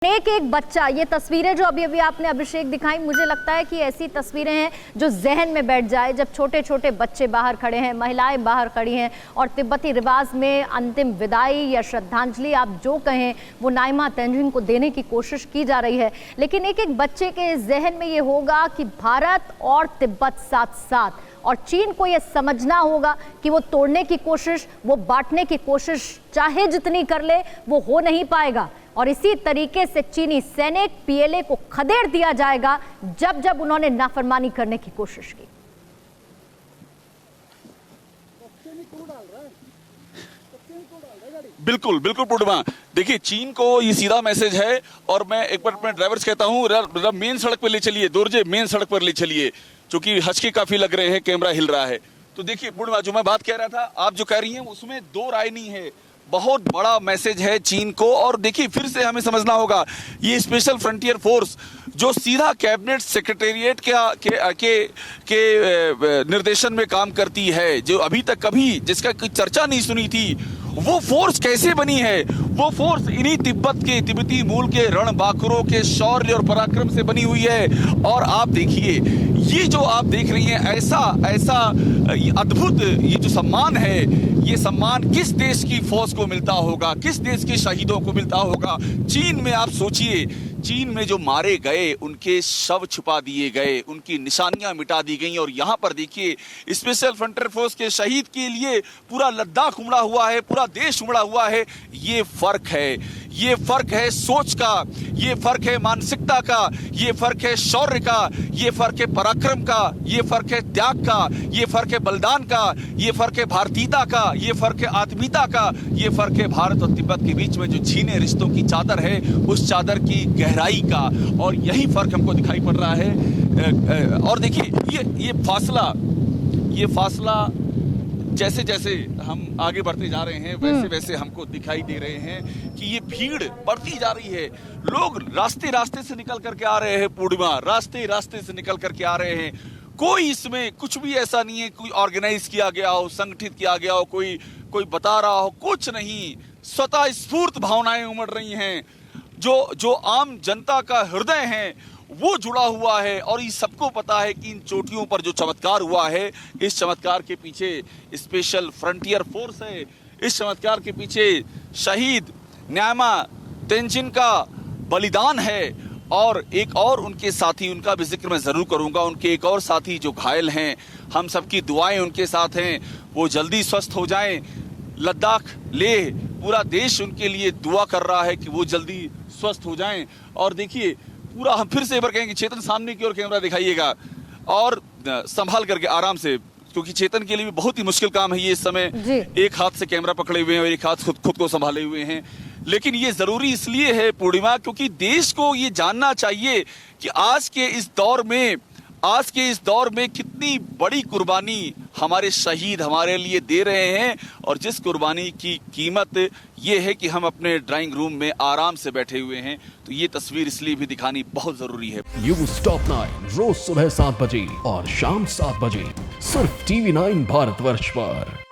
एक एक बच्चा, ये तस्वीरें जो अभी अभी आपने अभिषेक दिखाई, मुझे लगता है कि ऐसी तस्वीरें हैं जो जहन में बैठ जाए। जब छोटे छोटे बच्चे बाहर खड़े हैं, महिलाएं बाहर खड़ी हैं और तिब्बती रिवाज में अंतिम विदाई या श्रद्धांजलि आप जो कहें वो नाइमा तेंजिन को देने की कोशिश की जा रही है। लेकिन एक एक बच्चे के जहन में ये होगा कि भारत और तिब्बत साथ साथ, और चीन को ये समझना होगा कि वो तोड़ने की कोशिश, वो बांटने की कोशिश चाहे जितनी कर ले वो हो नहीं पाएगा। और इसी तरीके से चीनी सैनिक पीएलए को खदेड़ दिया जाएगा जब जब उन्होंने नाफरमानी करने की कोशिश की। बिल्कुल बिल्कुल पूर्णिमा, देखिए चीन को ये सीधा मैसेज है। और मैं एक बार अपने ड्राइवर से कहता हूँ मेन सड़क पर ले चलिए, दोरजे मेन सड़क पर ले चलिए, क्योंकि हचके काफी लग रहे हैं, कैमरा हिल रहा है। तो देखिए पूर्णिमा, जो मैं बात कह रहा था, आप जो कह रही हैं उसमें दो राय नहीं है, बहुत बड़ा मैसेज है चीन को। और देखिए फिर से हमें समझना होगा, ये स्पेशल फ्रंटियर फोर्स जो सीधा कैबिनेट सेक्रेटेरिएट के निर्देशन में काम करती है, जो अभी तक कभी जिसका कोई चर्चा नहीं सुनी थी, वो फोर्स कैसे बनी है? वो फोर्स इन्हीं तिब्बती मूल के रणबांकुरों के शौर्य और पराक्रम से बनी हुई है। और आप देखिए, ये जो आप देख रही हैं, ऐसा अद्भुत ये जो सम्मान है, ये सम्मान किस देश की फौज को मिलता होगा, किस देश के शहीदों को मिलता होगा? चीन में आप सोचिए, चीन में जो मारे गए उनके शव छुपा दिए गए, उनकी निशानियां मिटा दी गई। और यहाँ पर देखिए स्पेशल फ्रंटियर फोर्स के शहीद के लिए पूरा लद्दाख उमड़ा हुआ है, पूरा देश उमड़ा हुआ है। ये फर्क है, ये फर्क है सोच का, ये फर्क है मानसिकता का, ये फर्क है शौर्य का, ये फर्क है पराक्रम का, ये फर्क है त्याग का, ये फर्क है बलिदान का, ये फर्क है भारतीयता का, ये फर्क है आत्मीयता का, ये फर्क है भारत और तिब्बत के बीच में जो छीने रिश्तों की चादर है, उस चादर की गहराई का। और यही फर्क हमको दिखाई पड़ रहा है। और देखिए ये फासला जैसे जैसे हम आगे बढ़ते जा रहे हैं, वैसे वैसे हमको दिखाई दे रहे हैं कि ये भीड़ बढ़ती जा रही है। लोग रास्ते से निकल करके आ रहे हैं पूर्णिमा, रास्ते से निकल करके आ रहे हैं। कोई इसमें कुछ भी ऐसा नहीं है कोई ऑर्गेनाइज किया गया हो, संगठित किया गया हो, कोई बता रहा हो, कुछ नहीं। स्वतः स्फूर्त भावनाएं उमड़ रही हैं। जो आम जनता का हृदय है वो जुड़ा हुआ है। और ये सबको पता है कि इन चोटियों पर जो चमत्कार हुआ है, इस चमत्कार के पीछे स्पेशल फ्रंटियर फोर्स है, इस चमत्कार के पीछे शहीद नाइमा तेंजिन का बलिदान है। और एक और उनके साथी, उनका भी जिक्र मैं जरूर करूंगा, उनके एक और साथी जो घायल हैं, हम सबकी दुआएं उनके साथ हैं, वो जल्दी स्वस्थ हो जाएं। लद्दाख लेह पूरा देश उनके लिए दुआ कर रहा है कि वो जल्दी स्वस्थ हो जाएं। और देखिए पूरा, हम फिर से एक बार कहेंगे, चेतन सामने की ओर कैमरा दिखाइएगा और संभाल करके आराम से, क्योंकि चेतन के लिए भी बहुत ही मुश्किल काम है ये इस समय। एक हाथ से कैमरा पकड़े हुए हैं और एक हाथ खुद को संभाले हुए हैं। लेकिन ये जरूरी इसलिए है पूर्णिमा, क्योंकि देश को ये जानना चाहिए कि आज के इस दौर में कितनी बड़ी कुर्बानी हमारे शहीद हमारे लिए दे रहे हैं। और जिस कुर्बानी की कीमत ये है कि हम अपने ड्राइंग रूम में आराम से बैठे हुए हैं, तो ये तस्वीर इसलिए भी दिखानी बहुत जरूरी है। न्यूज़ टॉप 9 रोज सुबह 7 बजे और शाम 7 बजे सिर्फ TV9 भारतवर्ष पर।